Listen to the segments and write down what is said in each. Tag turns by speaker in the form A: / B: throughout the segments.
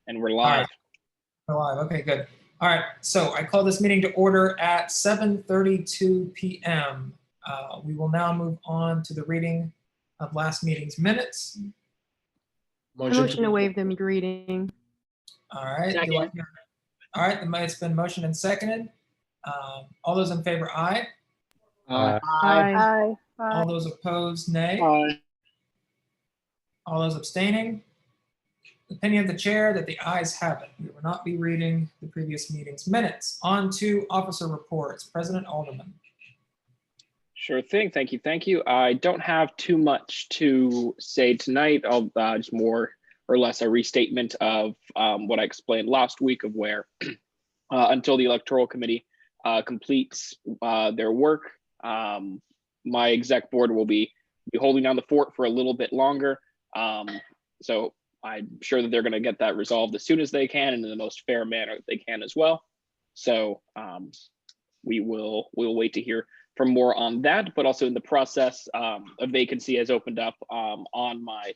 A: And we're
B: All
A: live.
B: right, we're live. Okay, good. All right, so I call this meeting to order at 7:32 p.m. We will now move on to the reading of last meeting's minutes.
C: Motion to waive the reading.
B: All right.
A: Second.
B: All right, it's been motioned and seconded. All those in favor, aye.
A: Aye.
C: Aye.
B: All those opposed, nay.
A: Aye.
B: All those abstaining. Opinion of the chair that the ayes have it. We will not be reading the previous meeting's minutes. On to officer reports. President Alderman.
A: Sure thing. Thank you. Thank you. I don't have too much to say tonight. I'll just more or less a restatement of what I explained last week of where until the electoral committee completes their work, my exec board will be holding down the fort for a little bit longer. So I'm sure that they're going to get that resolved as soon as they can and in the most fair manner that they can as well. So we'll wait to hear from more on that, but also in the process, a vacancy has opened up on my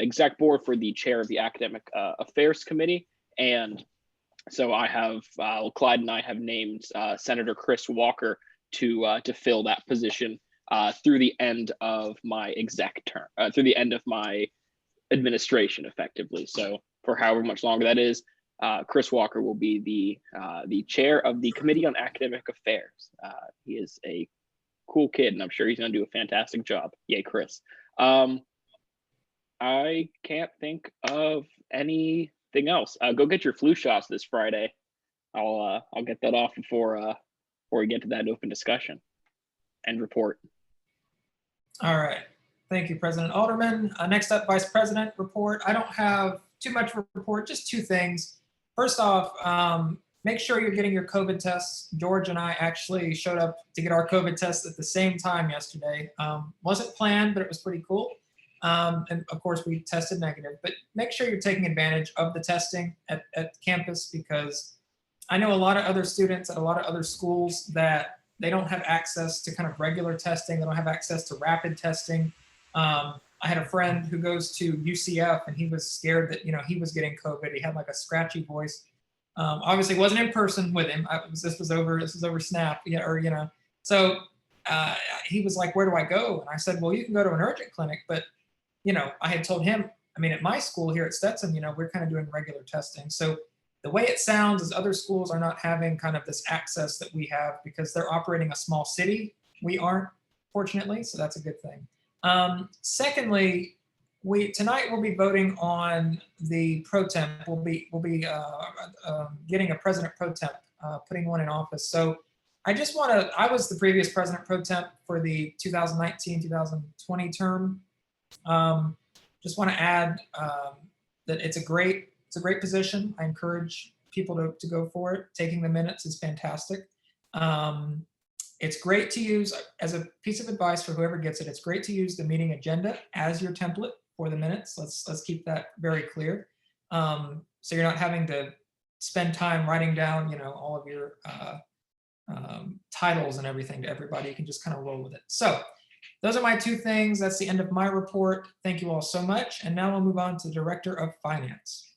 A: exec board for the chair of the academic affairs committee. And so I have, Clyde and I have named Senator Chris Walker to fill that position through the end of my exec term, through the end of my administration effectively. So for however much longer that is, Chris Walker will be the chair of the Committee on Academic Affairs. He is a cool kid, and I'm sure he's going to do a fantastic job. Yay, Chris. I can't think of anything else. Go get your flu shots this Friday. I'll get that off before we get to that open discussion and report. All
B: right. Thank you, President Alderman. Next up, Vice President report. I don't have too much of a report, just two things. First off, make sure you're getting your COVID tests. George and I actually showed up to get our COVID tests at the same time yesterday. Wasn't planned, but it was pretty cool. And of course, we tested negative. But make sure you're taking advantage of the testing at campus, because I know a lot of other students at a lot of other schools that they don't have access to kind of regular testing. They don't have access to rapid testing. I had a friend who goes to UCF, and he was scared that, he was getting COVID. He had like a scratchy voice. Obviously wasn't in person with him. This was over Snap, So he was like, where do I go? And I said, well, you can go to an urgent clinic. But, I had told him, at my school here at Stetson, we're kind of doing regular testing. So the way it sounds is other schools are not having kind of this access that we have because they're operating a small city. We aren't, fortunately, so that's a good thing. Secondly, tonight we'll be voting on the pro temp. We'll be getting a president pro temp, putting one in office. So I was the previous president pro temp for the 2019-2020 term. Just want to add that it's a great position. I encourage people to go for it. Taking the minutes is fantastic. It's great to use, as a piece of advice for whoever gets it, it's great to use the meeting agenda as your template for the minutes. Let's keep that very clear. So you're not having to spend time writing down, all of your titles and everything to everybody. You can just kind of roll with it. So those are my two things. That's the end of my report. Thank you all so much. And now we'll move on to the Director of Finance.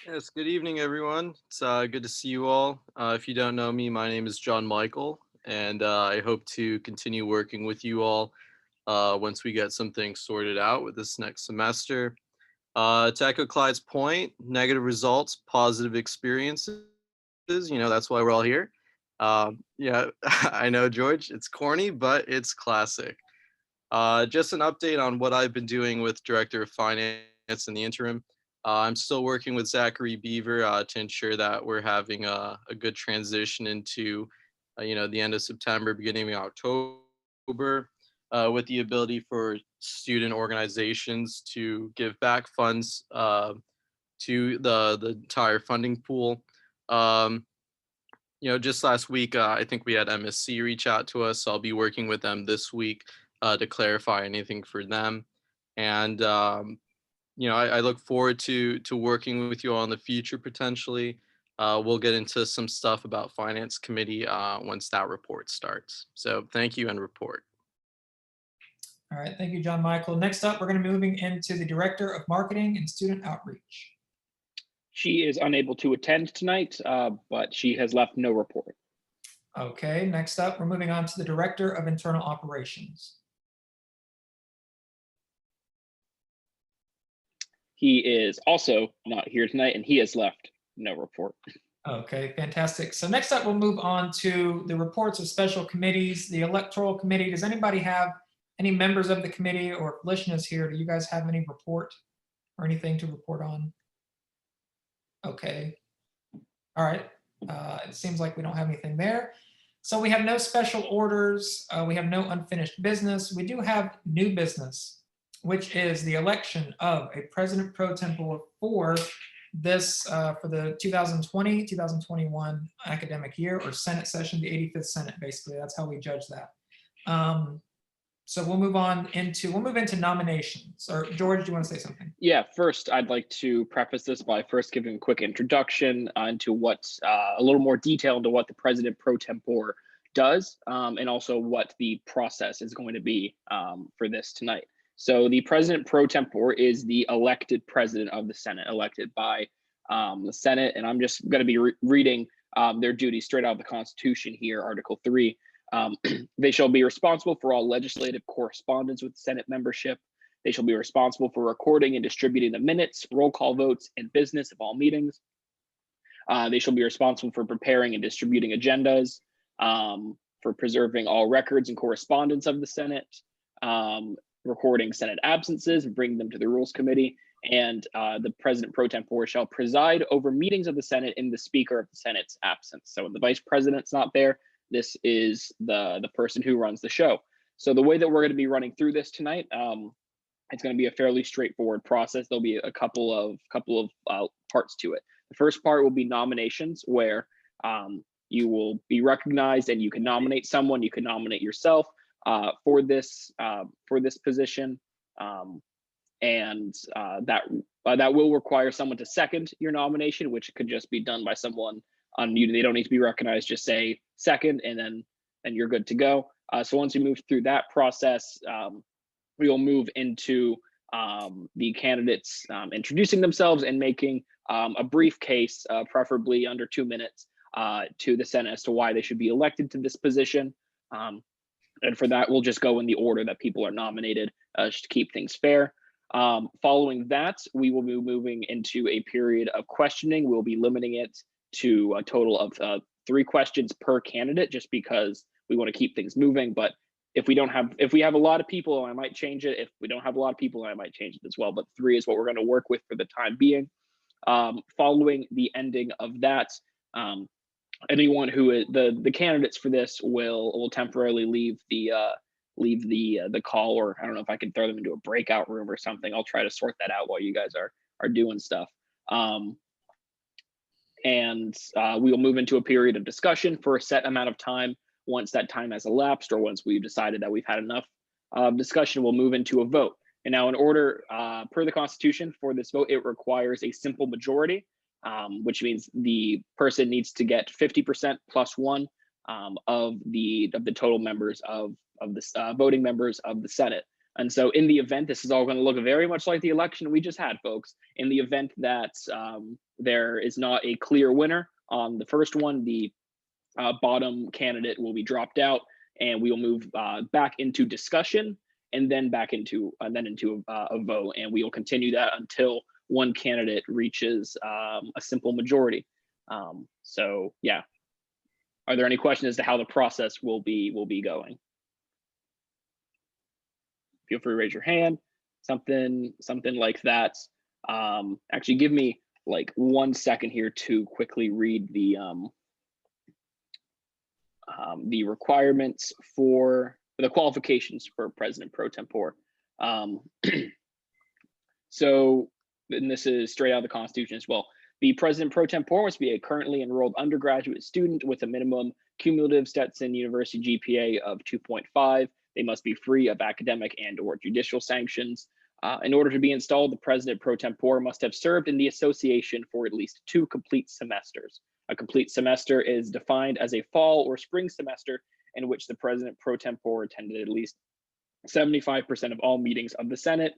D: Yes, good evening, everyone. It's good to see you all. If you don't know me, my name is John Michael, and I hope to continue working with you all once we get some things sorted out with this next semester. To echo Clyde's point, negative results, positive experiences, that's why we're all here. Yeah, I know, George, it's corny, but it's classic. Just an update on what I've been doing with Director of Finance in the interim. I'm still working with Zachary Beaver to ensure that we're having a good transition into, the end of September, beginning of October, with the ability for student organizations to give back funds to the entire funding pool. Just last week, I think we had MSC reach out to us, so I'll be working with them this week to clarify anything for them. And I look forward to working with you all in the future potentially. We'll get into some stuff about Finance Committee once that report starts. So thank you and report.
B: All right, thank you, John Michael. Next up, we're going to be moving into the Director of Marketing and Student Outreach.
A: She is unable to attend tonight, but she has left no report.
B: Okay, next up, we're moving on to the Director of Internal Operations.
A: He is also not here tonight, and he has left no report.
B: Okay, fantastic. So next up, we'll move on to the reports of special committees. The Electoral Committee, does anybody have any members of the committee, or if Lishna is here, do you guys have any report or anything to report on? Okay. All right. It seems like we don't have anything there. So we have no special orders. We have no unfinished business. We do have new business, which is the election of a president pro tempore for this for the 2020-2021 academic year, or Senate session, the 85th Senate. Basically, that's how we judge that. So we'll move into nominations. Or George, do you want to say something?
A: Yeah, first I'd like to preface this by first giving a quick introduction into what's a little more detail into what the president pro tempore does, and also what the process is going to be for this tonight. So the president pro tempore is the elected president of the Senate, elected by the Senate, and I'm just going to be reading their duties straight out of the Constitution here, Article 3. They shall be responsible for all legislative correspondence with Senate membership. They shall be responsible for recording and distributing the minutes, roll call votes, and business of all meetings. They shall be responsible for preparing and distributing agendas, for preserving all records and correspondence of the Senate, recording Senate absences, bringing them to the Rules Committee, and the president pro tempore shall preside over meetings of the Senate in the Speaker of the Senate's absence. So when the vice president's not there, this is the person who runs the show. So the way that we're going to be running through this tonight, it's going to be a fairly straightforward process. There'll be a couple of parts to it. The first part will be nominations, where you will be recognized and you can nominate someone. You can nominate yourself for this position, and that will require someone to second your nomination, which could just be done by someone on you. They don't need to be recognized. Just say second, and then you're good to go. So once we move through that process, we will move into the candidates introducing themselves and making a brief case, preferably under 2 minutes, to the Senate as to why they should be elected to this position. And for that, we'll just go in the order that people are nominated, just to keep things fair. Following that, we will be moving into a period of questioning. We'll be limiting it to a total of 3 questions per candidate, just because we want to keep things moving. But if we have a lot of people, I might change it. If we don't have a lot of people, I might change it as well. But 3 is what we're going to work with for the time being. Following the ending of that, anyone who the candidates for this will temporarily leave the call, or I don't know if I can throw them into a breakout room or something. I'll try to sort that out while you guys are doing stuff. And we will move into a period of discussion for a set amount of time. Once that time has elapsed, or once we've decided that we've had enough discussion, we'll move into a vote. And now, in order, per the Constitution, for this vote, it requires a simple majority, which means the person needs to get 50% plus 1 of the total members of the voting members of the Senate. And so in the event, this is all going to look very much like the election we just had, folks. In the event that there is not a clear winner on the first one, the bottom candidate will be dropped out, and we will move back into discussion, and then back into a vote, and we will continue that until one candidate reaches a simple majority. So yeah, are there any questions as to how the process will be going? Feel free to raise your hand. Something like that. Actually, give me like 1 second here to quickly read the requirements for the qualifications for president pro tempore. So, and this is straight out of the Constitution as well. The president pro tempore must be a currently enrolled undergraduate student with a minimum cumulative Stetson University GPA of 2.5. They must be free of academic and/or judicial sanctions. In order to be installed, the president pro tempore must have served in the association for at least 2 complete semesters. A complete semester is defined as a fall or spring semester in which the president pro tempore attended at least 75% of all meetings of the Senate,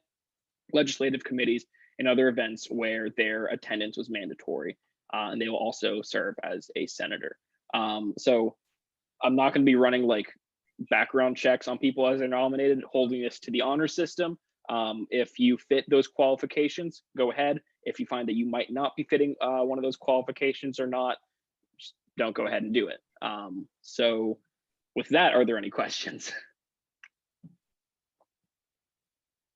A: legislative committees, and other events where their attendance was mandatory. And they will also serve as a senator. So I'm not going to be running like background checks on people as they're nominated, holding this to the honor system. If you fit those qualifications, go ahead. If you find that you might not be fitting one of those qualifications or not, just don't go ahead and do it. So with that, are there any questions?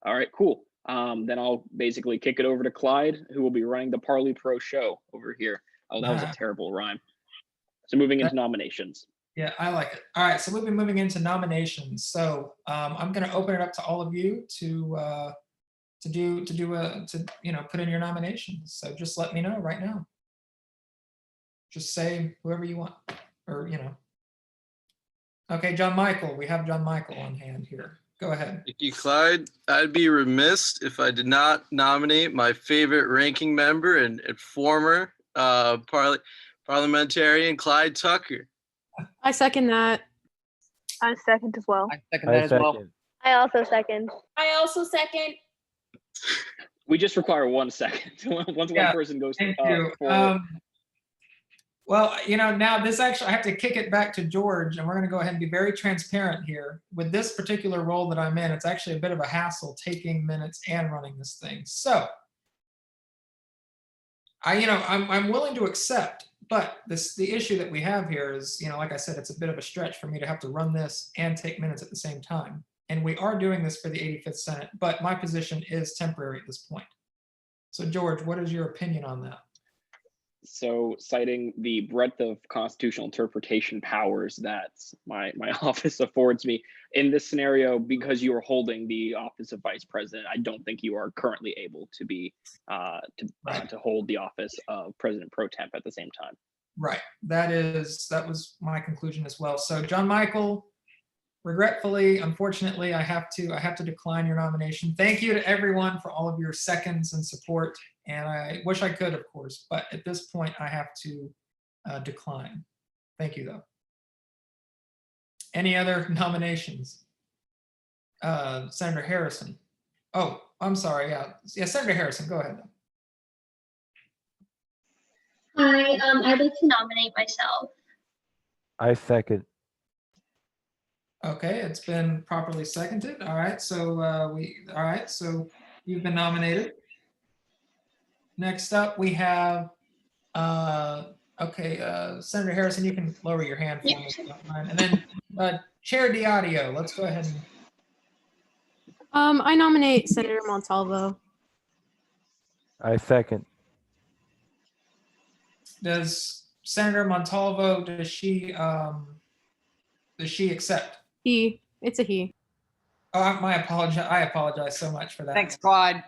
A: All right, cool. Then I'll basically kick it over to Clyde, who will be running the Parley Pro show over here. Oh, that was a terrible rhyme. So moving into nominations.
B: Yeah, I like it. All right, so we'll be moving into nominations. So I'm going to open it up to all of you to put in your nominations. So just let me know right now. Just say whoever you want, or Okay, John Michael. We have John Michael on hand here. Go ahead.
D: Thank you, Clyde. I'd be remiss if I did not nominate my favorite ranking member and former parliamentarian, Clyde Tucker.
C: I second that.
E: I second as well.
F: I second that as well.
E: I also second.
G: I also second.
A: We just require 1 second. Once one person goes
B: Thank you. Well, now this actually, I have to kick it back to George, and we're going to go ahead and be very transparent here. With this particular role that I'm in, it's actually a bit of a hassle taking minutes and running this thing. So, I'm willing to accept, but the issue that we have here is, like I said, it's a bit of a stretch for me to have to run this and take minutes at the same time. And we are doing this for the 85th Senate, but my position is temporary at this point. So, George, what is your opinion on that?
A: So citing the breadth of constitutional interpretation powers that my office affords me in this scenario, because you are holding the office of vice president, I don't think you are currently able to be to hold the office of president pro temp at the same time.
B: Right. That was my conclusion as well. So John Michael, regretfully, unfortunately, I have to decline your nomination. Thank you to everyone for all of your seconds and support. And I wish I could, of course, but at this point I have to decline. Thank you, though. Any other nominations? Senator Harrison. Oh, I'm sorry. Yeah, Senator Harrison, go ahead.
G: Hi, I'd like to nominate myself.
H: I second.
B: Okay, it's been properly seconded. All right, so so you've been nominated. Next up, we have, Senator Harrison, you can lower your hand for me, if you don't mind. And then Chair D'Audio, let's go ahead and.
C: I nominate Senator Montalvo.
H: I second.
B: Does Senator Montalvo, does she accept?
C: It's a he.
B: Oh, I apologize so much for that.
F: Thanks, Clyde.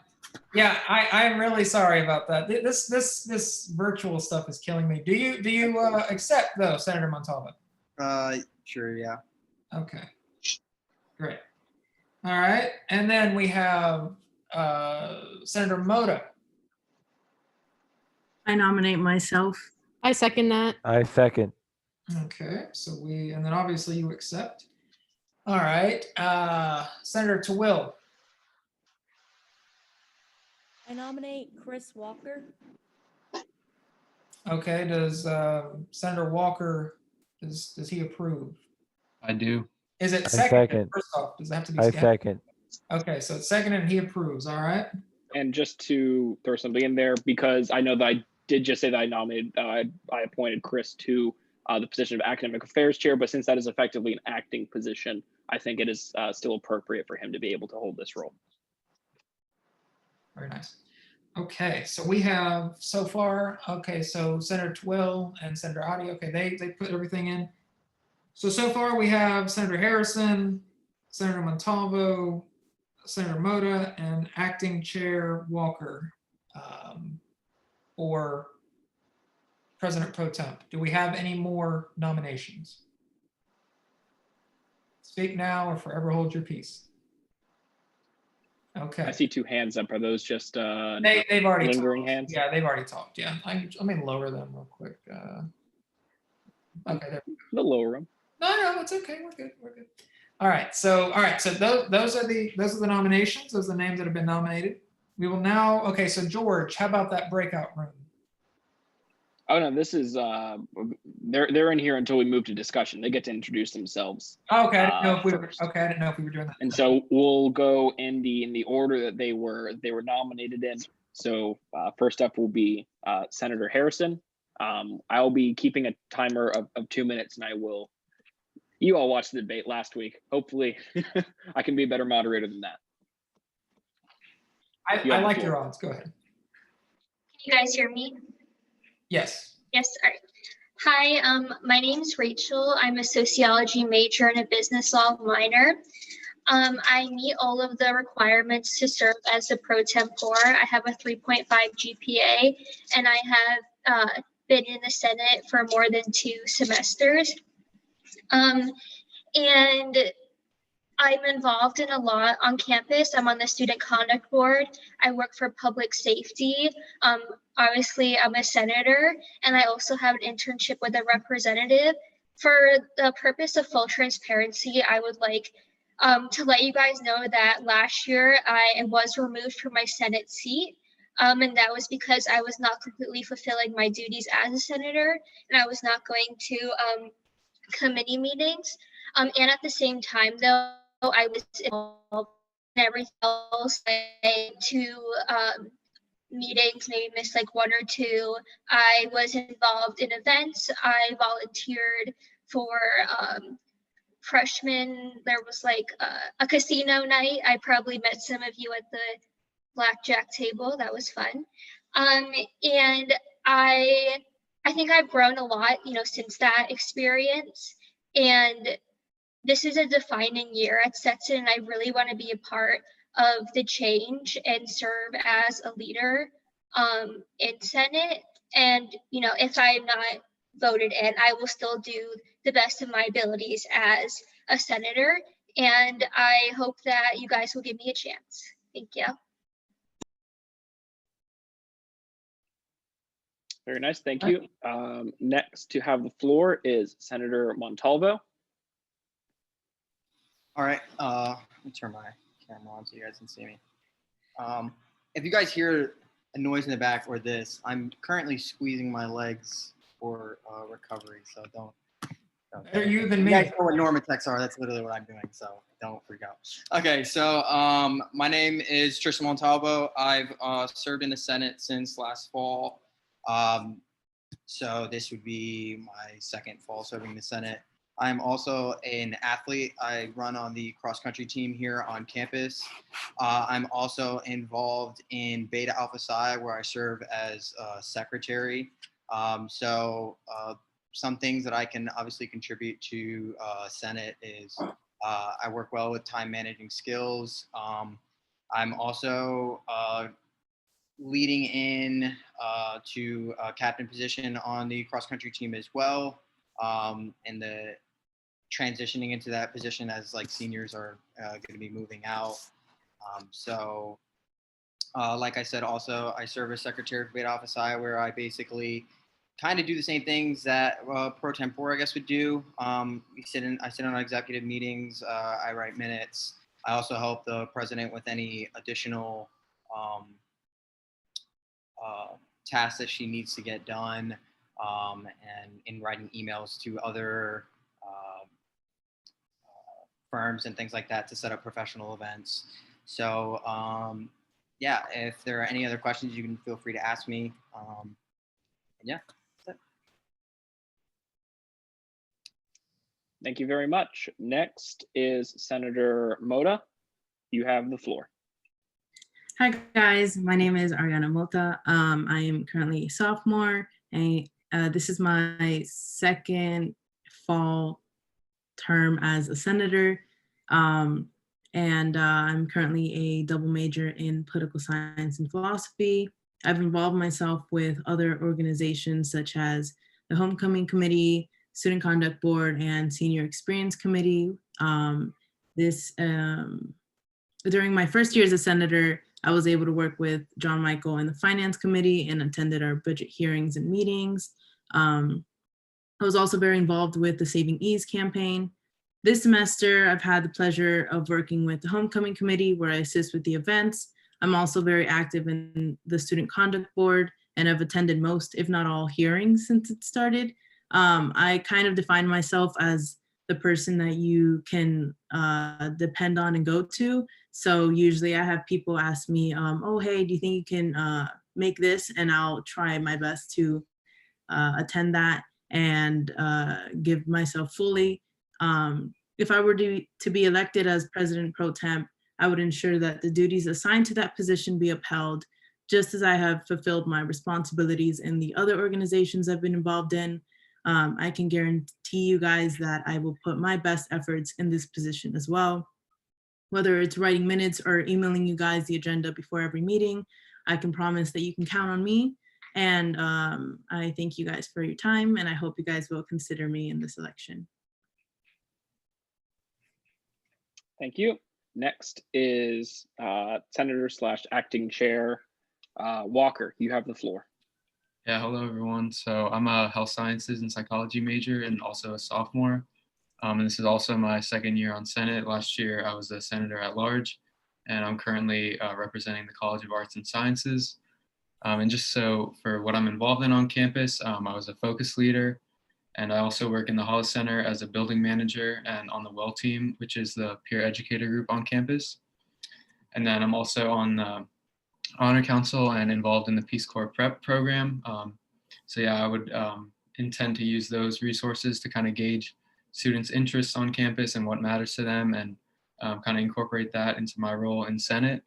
B: Yeah, I'm really sorry about that. This virtual stuff is killing me. Do you accept though, Senator Montalvo?
F: Sure, yeah.
B: Okay, great. All right, and then we have Senator Moda.
I: I nominate myself.
C: I second that.
H: I second.
B: Okay, and then obviously you accept. All right, Senator Twill.
J: I nominate Chris Walker.
B: Okay, does Senator Walker, does he approve?
K: I do.
B: Is it
H: second?
B: First off, does it have to be
H: I second.
B: Okay, so it's second and he approves, all right?
A: And just to throw something in there, because I know that I did just say that I nominated, I appointed Chris to the position of academic affairs chair, but since that is effectively an acting position, I think it is still appropriate for him to be able to hold this role.
B: Very nice. Okay, so we have so far, so Senator Twill and Senator Adi, they put everything in. So far we have Senator Harrison, Senator Montalvo, Senator Moda, and Acting Chair Walker for President Pro Temp. Do we have any more nominations? Speak now or forever hold your peace. Okay.
A: I see 2 hands up. Are those just
B: they've already
A: lingering
B: talked.
A: hands?
B: Yeah, they've already talked. Yeah, let me lower them real quick. Okay, there.
A: The lower them.
B: No, it's okay. We're good. All right. So those are the nominations. Those are the names that have been nominated. We will now, okay, so George, how about that breakout room?
A: Oh no, this is they're in here until we move to discussion. They get to introduce themselves.
B: Okay, I didn't know if we were,
A: first.
B: okay, I didn't know if we were doing that.
A: And so we'll go in the order that they were nominated in. So first up will be Senator Harrison. I'll be keeping a timer of 2 minutes, and you all watched the debate last week. Hopefully I can be a better moderator than that.
B: I like your odds. Go ahead.
G: Can you guys hear me?
B: Yes.
G: Yes. All right. Hi, my name is Rachel. I'm a sociology major and a business law minor. I meet all of the requirements to serve as a pro tempore. I have a 3.5 GPA, and I have been in the Senate for more than 2 semesters. And I'm involved in a lot on campus. I'm on the student conduct board. I work for public safety. Obviously, I'm a senator, and I also have an internship with a representative. For the purpose of full transparency, I would like to let you guys know that last year I was removed from my Senate seat. And that was because I was not completely fulfilling my duties as a senator, and I was not going to committee meetings. And at the same time, though, I was involved in everything else. I went to meetings, maybe missed like 1 or 2. I was involved in events. I volunteered for freshmen. There was like a casino night. I probably met some of you at the blackjack table. That was fun. And I think I've grown a lot, since that experience. And this is a defining year at Stetson, and I really want to be a part of the change and serve as a leader in Senate. And, if I'm not voted in, I will still do the best of my abilities as a senator. And I hope that you guys will give me a chance. Thank you.
A: Very nice, thank you. Next to have the floor is Senator Montalvo.
F: All right, let me turn my camera on so you guys can see me. If you guys hear a noise in the back or this, I'm currently squeezing my legs for recovery, so don't.
B: Better you than me.
F: You guys know what Normatex are. That's literally what I'm doing, so don't freak out. Okay, so my name is Tristan Montalvo. I've served in the Senate since last fall. So this would be my second fall serving in the Senate. I'm also an athlete. I run on the cross-country team here on campus. I'm also involved in Beta Alpha Psi, where I serve as secretary. So some things that I can obviously contribute to Senate is I work well with time managing skills. I'm also leading in to a captain position on the cross-country team as well. And the transitioning into that position as like seniors are going to be moving out. So like I said, also I serve as secretary for Beta Alpha Psi, where I basically kind of do the same things that pro tempore, I guess, would do. I sit on executive meetings. I write minutes. I also help the president with any additional tasks that she needs to get done, and in writing emails to other firms and things like that to set up professional events. So yeah, if there are any other questions, you can feel free to ask me. And yeah, that's it.
A: Thank you very much. Next is Senator Mota. You have the floor.
I: Hi guys, my name is Ariana Mota. I am currently a sophomore, and this is my second fall term as a senator, and I'm currently a double major in political science and philosophy. I've involved myself with other organizations such as the Homecoming Committee, Student Conduct Board, and Senior Experience Committee. During my first year as a senator, I was able to work with John Michael and the Finance Committee and attended our budget hearings and meetings. I was also very involved with the Saving Ease campaign. This semester, I've had the pleasure of working with the Homecoming Committee, where I assist with the events. I'm also very active in the student conduct board and have attended most, if not all, hearings since it started. I kind of define myself as the person that you can depend on and go to. So usually I have people ask me, oh, hey, do you think you can make this? And I'll try my best to attend that and give myself fully. If I were to be elected as president pro temp, I would ensure that the duties assigned to that position be upheld, just as I have fulfilled my responsibilities in the other organizations I've been involved in. I can guarantee you guys that I will put my best efforts in this position as well. Whether it's writing minutes or emailing you guys the agenda before every meeting, I can promise that you can count on me. And I thank you guys for your time, and I hope you guys will consider me in this election.
A: Thank you. Next is Senator/Acting Chair Walker. You have the floor.
K: Yeah, hello everyone. So I'm a health sciences and psychology major and also a sophomore. And this is also my second year on Senate. Last year I was a senator at large, and I'm currently representing the College of Arts and Sciences. And just so for what I'm involved in on campus, I was a focus leader, and I also work in the Hollis Center as a building manager and on the WELL team, which is the peer educator group on campus. And then I'm also on the Honor Council and involved in the Peace Corps prep program. So yeah, I would intend to use those resources to kind of gauge students' interests on campus and what matters to them, and kind of incorporate that into my role in Senate.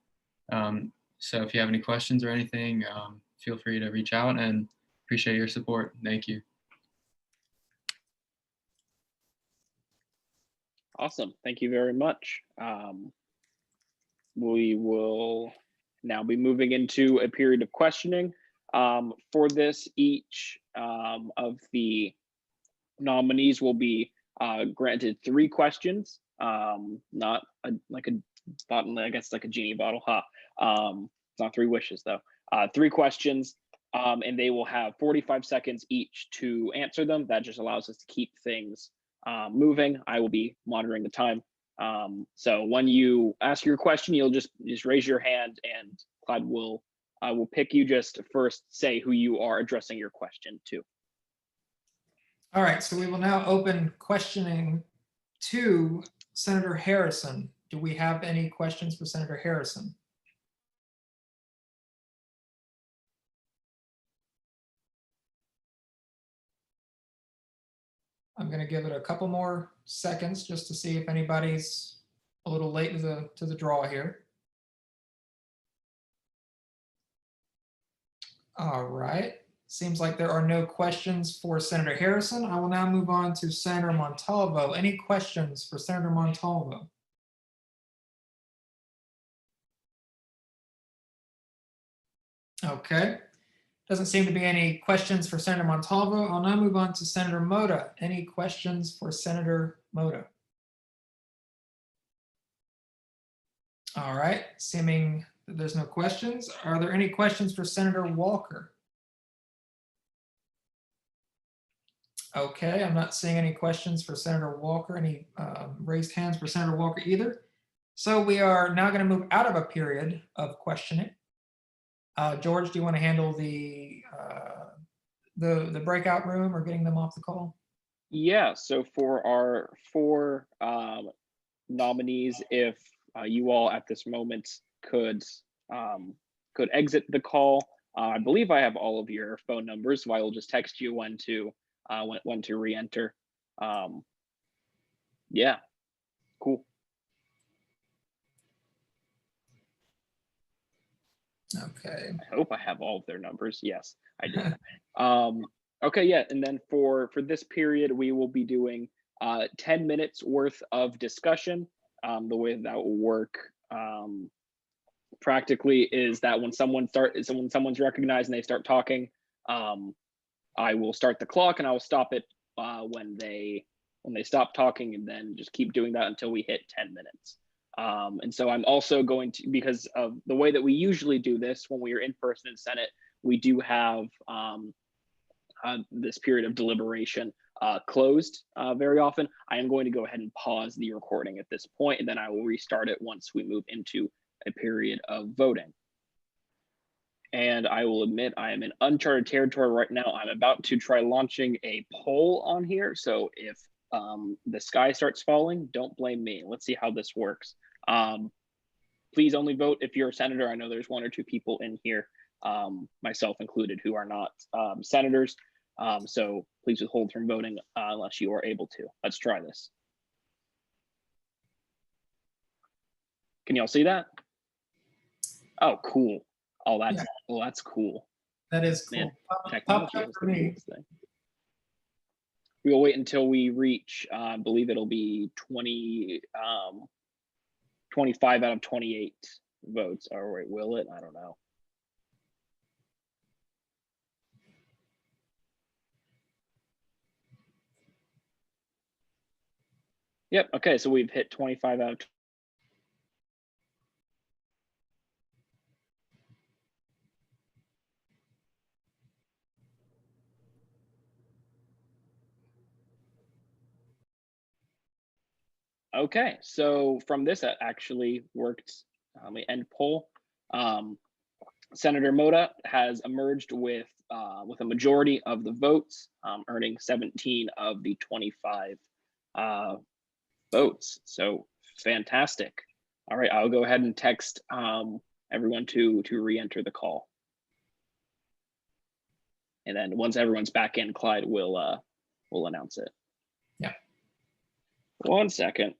K: So if you have any questions or anything, feel free to reach out, and appreciate your support. Thank you.
A: Awesome. Thank you very much. We will now be moving into a period of questioning. For this, each of the nominees will be granted 3 questions, not like I guess like a genie bottle, huh? It's not 3 wishes though. 3 questions, and they will have 45 seconds each to answer them. That just allows us to keep things moving. I will be monitoring the time. So when you ask your question, you'll just raise your hand, and Clyde will pick you. Just first say who you are addressing your question to.
B: All right, so we will now open questioning to Senator Harrison. Do we have any questions for Senator Harrison? I'm going to give it a couple more seconds just to see if anybody's a little late to the draw here. All right. Seems like there are no questions for Senator Harrison. I will now move on to Senator Montalvo. Any questions for Senator Montalvo? Okay. Doesn't seem to be any questions for Senator Montalvo. I'll now move on to Senator Mota. Any questions for Senator Mota? All right. Seeming that there's no questions. Are there any questions for Senator Walker? Okay, I'm not seeing any questions for Senator Walker, any raised hands for Senator Walker either. So we are now going to move out of a period of questioning. George, do you want to handle the breakout room or getting them off the call?
A: Yeah, so for our 4 nominees, if you all at this moment could exit the call. I believe I have all of your phone numbers, so I will just text you when to re-enter. Yeah, cool.
B: Okay.
A: I hope I have all of their numbers. Yes, I do. Okay, yeah, and then for this period, we will be doing 10 minutes worth of discussion. The way that will work practically is that when someone's recognized and they start talking, I will start the clock and I will stop it when they stop talking, and then just keep doing that until we hit 10 minutes. And so I'm also going to, because of the way that we usually do this when we are in person in Senate, we do have this period of deliberation closed very often. I am going to go ahead and pause the recording at this point, and then I will restart it once we move into a period of voting. And I will admit I am in uncharted territory right now. I'm about to try launching a poll on here. So if the sky starts falling, don't blame me. Let's see how this works. Please only vote if you're a senator. I know there's 1 or 2 people in here, myself included, who are not senators. So please withhold from voting unless you are able to. Let's try this. Can y'all see that? Oh, cool. Oh, that's cool.
B: That is cool.
A: Man,
B: Pop
A: technology
B: up
A: is
B: for
A: the
B: me.
A: coolest thing. We'll wait until we reach, I believe it'll be 25 out of 28 votes. Or wait, will it? I don't know. Yep. Okay. So we've hit 25 out of Okay, so from this, it actually worked. The end poll. Senator Mota has emerged with a majority of the votes, earning 17 of the 25 votes. So fantastic. All right, I'll go ahead and text everyone to re-enter the call. And then once everyone's back in, Clyde will announce it.
B: Yeah.
A: 1 second.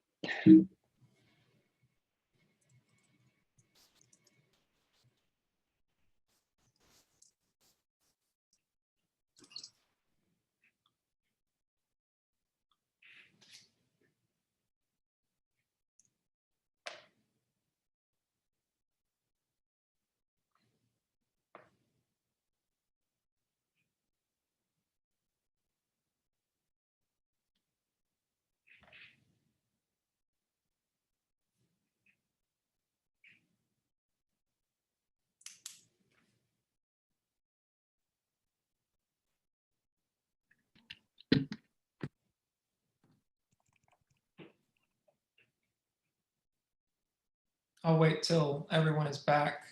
B: I'll wait till everyone is back.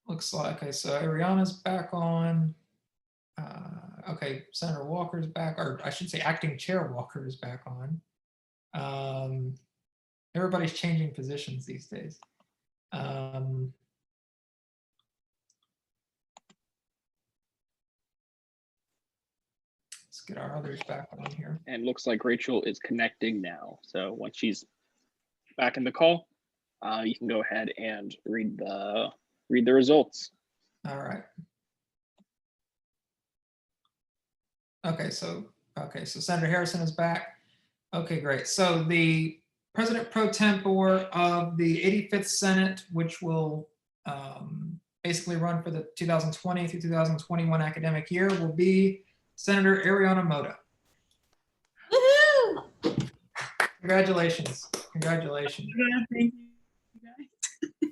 B: Looks like, okay, so Ariana's back on. Okay, Senator Walker's back, or I should say Acting Chair Walker is back on. Everybody's changing positions these days. Let's get our others back on here.
A: And looks like Rachel is connecting now. So once she's back in the call, you can go ahead and read the results.
B: All right. Okay, so Senator Harrison is back. Okay, great. So the President Pro Tempore of the 85th Senate, which will basically run for the 2020 through 2021 academic year, will be Senator Ariana Mota.
I: Woohoo!
B: Congratulations. Congratulations.
I: Thank you.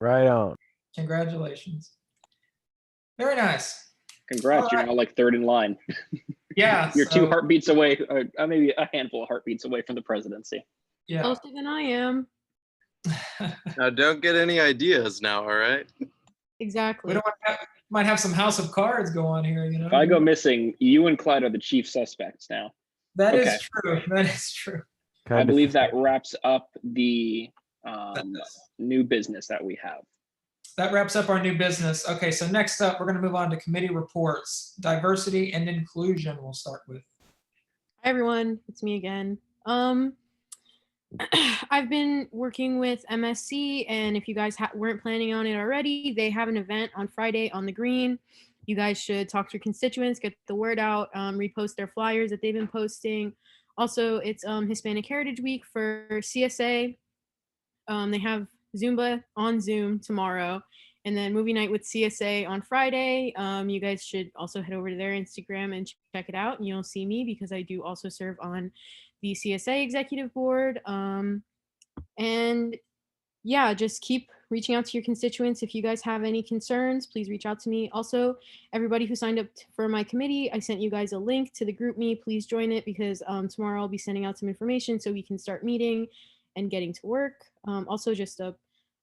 H: Right on.
B: Congratulations. Very nice.
A: Congrats, you're now like 3rd in line.
B: Yeah.
A: You're 2 heartbeats away, or maybe a handful of heartbeats away from the presidency.
B: Yeah.
C: Closer than I am.
D: Now, don't get any ideas now, all right?
C: Exactly.
B: We might have some House of Cards go on here, you know.
A: If I go missing, you and Clyde are the chief suspects now.
B: That is true. That is true.
A: I believe that wraps up the new business that we have.
B: That wraps up our new business. Okay, so next up, we're going to move on to committee reports. Diversity and inclusion we'll start with.
C: Hi everyone, it's me again. I've been working with MSC, and if you guys weren't planning on it already, they have an event on Friday on the green. You guys should talk to your constituents, get the word out, repost their flyers that they've been posting. Also, it's Hispanic Heritage Week for CSA. They have Zumba on Zoom tomorrow, and then movie night with CSA on Friday. You guys should also head over to their Instagram and check it out. And you'll see me because I do also serve on the CSA executive board. And yeah, just keep reaching out to your constituents. If you guys have any concerns, please reach out to me. Also, everybody who signed up for my committee, I sent you guys a link to the group me. Please join it because tomorrow I'll be sending out some information so we can start meeting and getting to work. Also, just a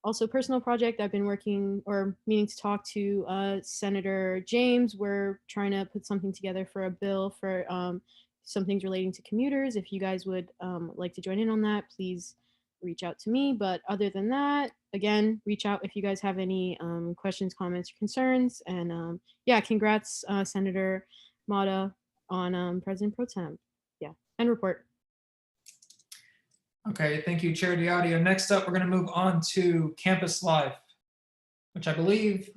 C: Also, personal project, I've been working or meaning to talk to Senator James. We're trying to put something together for a bill for some things relating to commuters. If you guys would like to join in on that, please reach out to me. But other than that, again, reach out if you guys have any questions, comments, or concerns. And yeah, congrats, Senator Mata, on President Pro Tem. Yeah, end report.
B: Okay, thank you, Chair Diadio. Next up, we're going to move on to Campus Life, which I believe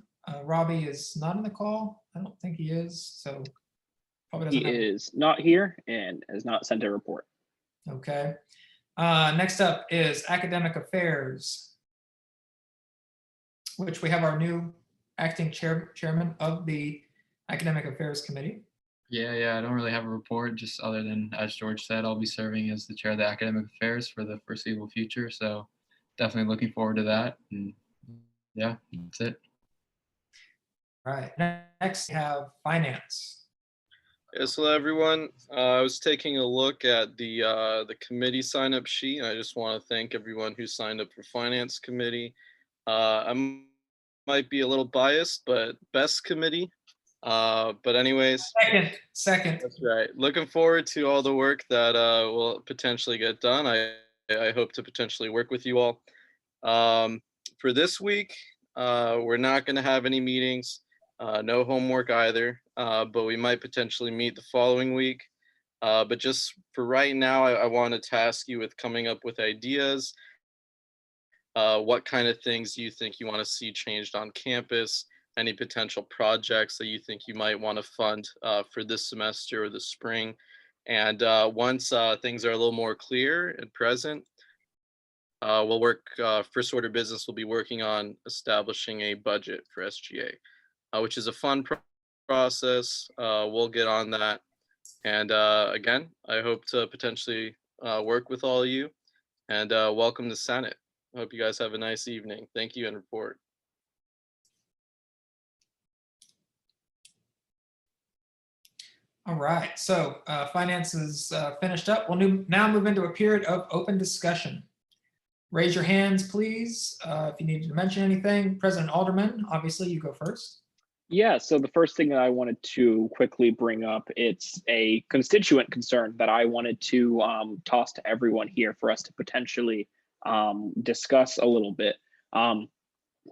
B: Robbie is not in the call. I don't think he is, so probably
A: He
B: doesn't have.
A: is not here and has not sent a report.
B: Okay. Next up is Academic Affairs, which we have our new acting chairman of the Academic Affairs Committee.
K: Yeah, I don't really have a report, just other than, as George said, I'll be serving as the chair of the academic affairs for the foreseeable future. So definitely looking forward to that. And yeah, that's it.
B: All right, next we have finance.
D: Yes, hello everyone. I was taking a look at the committee sign-up sheet. I just want to thank everyone who signed up for finance committee. I might be a little biased, but best committee. But anyways,
B: second.
D: That's right. Looking forward to all the work that will potentially get done. I hope to potentially work with you all. For this week, we're not going to have any meetings, no homework either, but we might potentially meet the following week. But just for right now, I want to task you with coming up with ideas. What kind of things you think you want to see changed on campus? Any potential projects that you think you might want to fund for this semester or the spring. And once things are a little more clear and present, we'll work, first order business will be working on establishing a budget for SGA, which is a fun process. We'll get on that. And again, I hope to potentially work with all of you, and welcome to Senate. I hope you guys have a nice evening. Thank you, and report.
B: All right, so finance is finished up. We'll now move into a period of open discussion. Raise your hands, please, if you need to mention anything. President Alderman, obviously you go first.
A: Yeah, so the first thing that I wanted to quickly bring up, it's a constituent concern that I wanted to toss to everyone here for us to potentially discuss a little bit. Of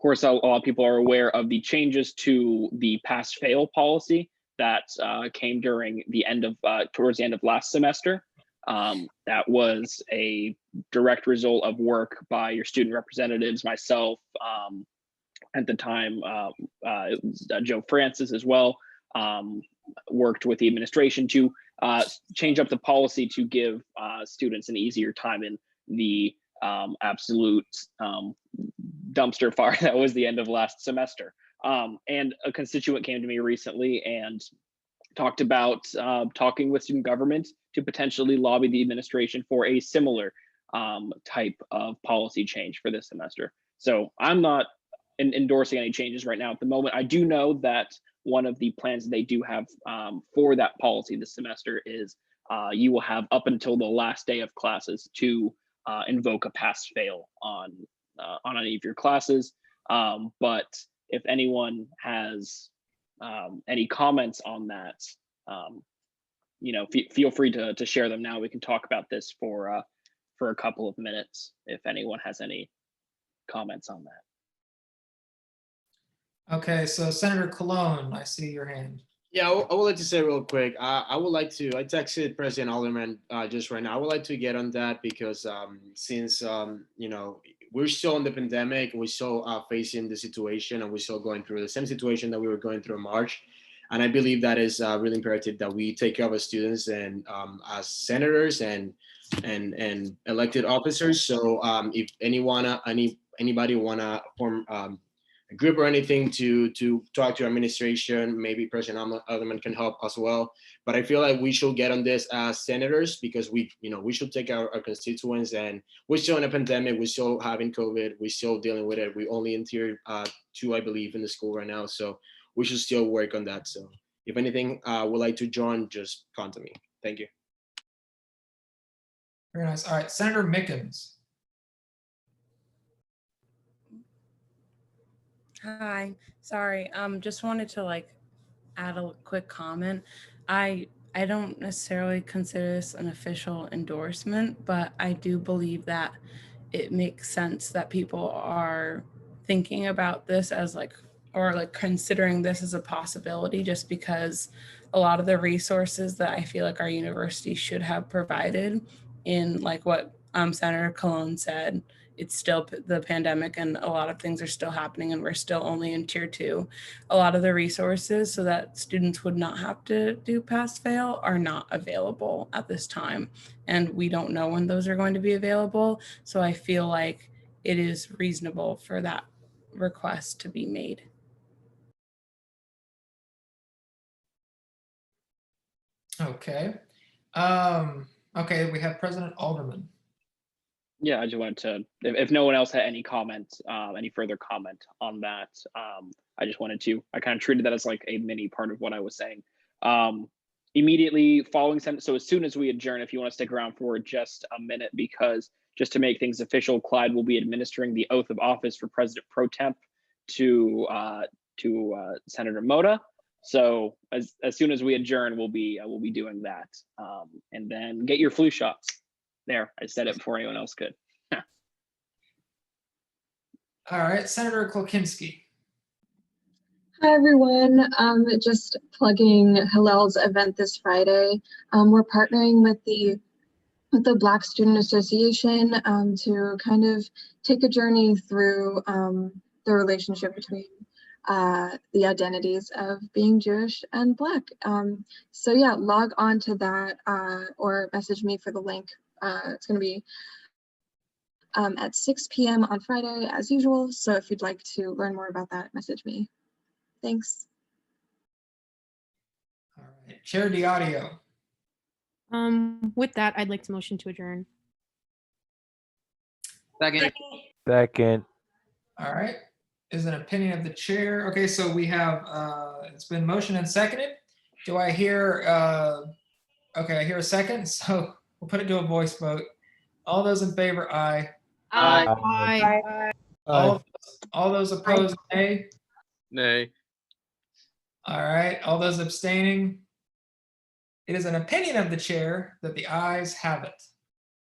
A: course, a lot of people are aware of the changes to the pass-fail policy that came during the end of towards the end of last semester. That was a direct result of work by your student representatives, myself, at the time, Joe Francis as well, worked with the administration to change up the policy to give students an easier time in the absolute dumpster fire that was the end of last semester. And a constituent came to me recently and talked about talking with student government to potentially lobby the administration for a similar type of policy change for this semester. So I'm not endorsing any changes right now at the moment. I do know that one of the plans they do have for that policy this semester is you will have up until the last day of classes to invoke a pass-fail on any of your classes. But if anyone has any comments on that, feel free to share them now. We can talk about this for a couple of minutes if anyone has any comments on that.
B: Okay, so Senator Colon, I see your hand.
L: Yeah, I would like to say real quick, I texted President Alderman just right now. I would like to get on that because since, we're still in the pandemic, we're still facing the situation, and we're still going through the same situation that we were going through in March. And I believe that is really imperative that we take care of our students and as senators and elected officers. So if anybody wanna form a group or anything to talk to administration, maybe President Alderman can help as well. But I feel like we should get on this as senators because we should take our constituents, and we're still in a pandemic, we're still having COVID, we're still dealing with it. We only in tier 2, I believe, in the school right now. So we should still work on that. So if anything would like to join, just contact me. Thank you.
B: Very nice. All right, Senator Mickens.
M: Hi, sorry. Just wanted to add a quick comment. I don't necessarily consider this an official endorsement, but I do believe that it makes sense that people are thinking about this as or considering this as a possibility, just because a lot of the resources that I feel like our university should have provided in what Senator Cologne said, it's still the pandemic and a lot of things are still happening and we're still only in tier 2. A lot of the resources so that students would not have to do pass fail are not available at this time. And we don't know when those are going to be available. So I feel like it is reasonable for that request to be made.
B: Okay. Okay, we have President Alderman.
A: Yeah, I just wanted to, if no one else had any comments, any further comment on that, I just wanted to, I kind of treated that as like a mini part of what I was saying. Immediately following Senate, so as soon as we adjourn, if you want to stick around for just a minute, because just to make things official, Clyde will be administering the oath of office for President Pro Temp to Senator Mota. So as soon as we adjourn, we'll be doing that, and then get your flu shots. There, I said it before anyone else could.
B: All right, Senator Klokinski.
N: Hi, everyone. Just plugging Hillel's event this Friday. We're partnering with the Black Student Association to kind of take a journey through the relationship between the identities of being Jewish and Black. So yeah, log on to that or message me for the link. It's going to be at 6 p.m. on Friday as usual. So if you'd like to learn more about that, message me. Thanks.
B: All right, Chair DiAudio.
C: With that, I'd like to motion to adjourn.
F: Second.
H: Second.
B: All right, is an opinion of the chair. Okay, so we have, it's been motioned and seconded. Do I hear, okay, I hear a second, so we'll put it to a voice vote. All those in favor, aye.
C: Aye.
B: All those opposed, nay.
D: Nay.
B: All right, all those abstaining. It is an opinion of the chair that the ayes have it.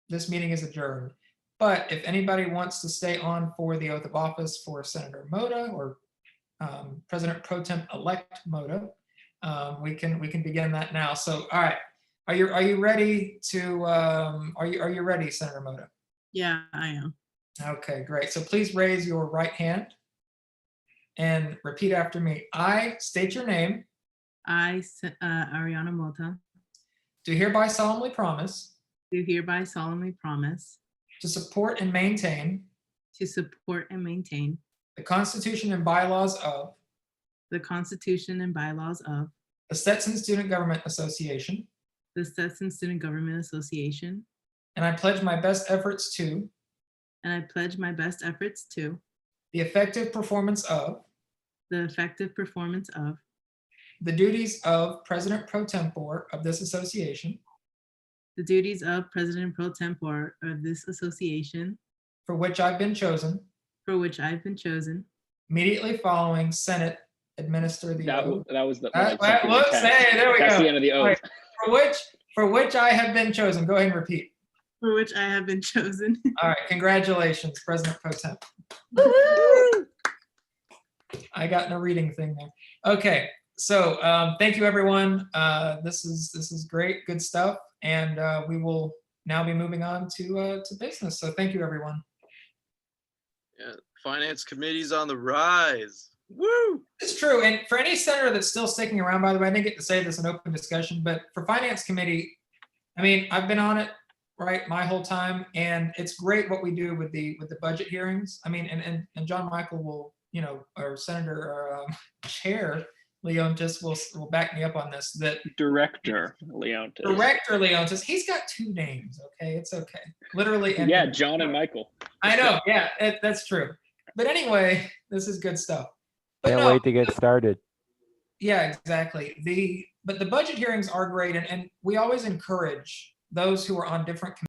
B: This meeting is adjourned. But if anybody wants to stay on for the oath of office for Senator Mota or President Pro Temp-elect Mota, we can begin that now. So, all right, are you ready to? Are you ready, Senator Mota?
I: Yeah, I am.
B: Okay, great. So please raise your right hand and repeat after me. I state your name.
I: I, Ariana Mota,
B: do hereby solemnly promise.
I: do hereby solemnly promise
B: to support and maintain the Constitution and bylaws of
I: the Constitution and bylaws of
B: the Stetson Student Government Association.
I: the Stetson Student Government Association.
B: And I pledge my best efforts to
I: And I pledge my best efforts to
B: the effective performance of
I: the effective performance of
B: the duties of President Pro Tempore of this association.
I: the duties of President Pro Tempore of this association.
B: For which I've been chosen.
I: For which I've been chosen.
B: Immediately following Senate administer the oath.
A: That was the.
B: Whoops, hey, there we go.
A: That's the end of the oath.
B: Right. For which I have been chosen. Go ahead and repeat.
I: For which I have been chosen.
B: All right, congratulations, President Pro Temp. I got no reading thing there. Okay, so thank you, everyone. This is great, good stuff, and we will now be moving on to business. So thank you, everyone.
D: Yeah, Finance Committee's on the rise. Woo!
B: It's true, and for any senator that's still sticking around, by the way, I didn't get to say this in open discussion, but for Finance Committee, I mean, I've been on it, right, my whole time, and it's great what we do with the budget hearings. I mean, and John Michael will, you know, or Senator or Chair Leontis will back me up on this. That
A: Director Leontis.
B: He's got two names. Okay, it's okay. Literally. And
A: yeah, John and Michael.
B: I know. Yeah, that's true. But anyway, this is good stuff. But
H: Can't wait to get started.
B: Yeah, exactly. But the budget hearings are great, and we always encourage those who are on different committees